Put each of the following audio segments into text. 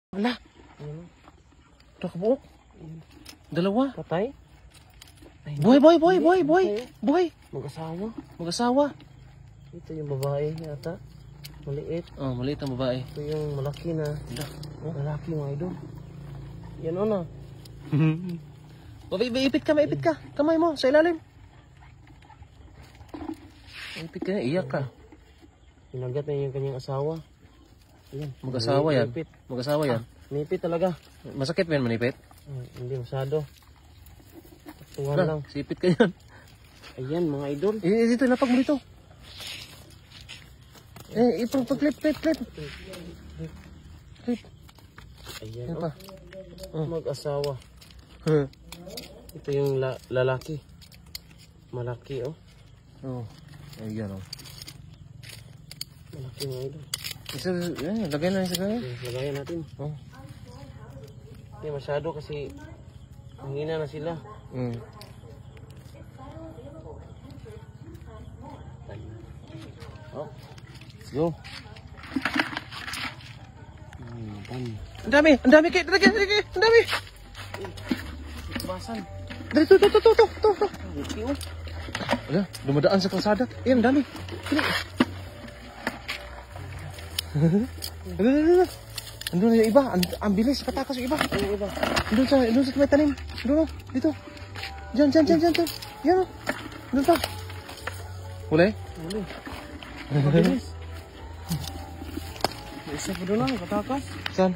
Wala. Ito kabuok. Dalawa. Patay? Buhay. Mag-asawa. Ito yung babae yata. Maliit. Oh, maliit ang babae. Ito yung malaki na. Lalaki mga idol. Yan o na. Maipit ka. Kamay mo sa ilalim. Maipit ka na, iyak ka. Pinagat na yung kanyang asawa. Yan. Mag-asawa yan. Nipit. Mag-asawa yan. Nipit talaga. Masakit ba yan manipit? Hindi masyado. Tuwan Na, lang. sipit ka yan. Ayan mga idol. Dito, lapag mo dito. Ipag-clip. Ayan Yan o. pa. Mag-asawa. Ito yung lalaki. Malaki o. Oh. Ayan oh. Malaki mga idol. Isa, lagay na isa kaya. Lagayan natin. Oh. Hindi masyado kasi hangina na sila. Oh. Go. Ang dami kayo. Ang dami. Basan. Dali, to. Buti o. Wala, dumadaan sa kalsada. Ayan, dami. Dali. Andun yung iba. Ang bilis. Katakas yung iba. Yung iba. Andun sa may tanim. Andun o. Dito. Diyan. Yan o. Andun pa. Huli? Huli. Mabilis. May isa pa doon lang. Katakas. Saan?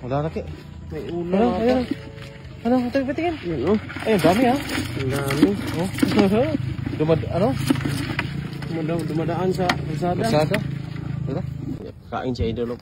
Wala na ki. May ulo. Ayan. Ano? Patingin. Yan o. Ay, dami ha. Ang dami. Dumadaan sa kalsada. Kalsada. Dito. Kain siya idol.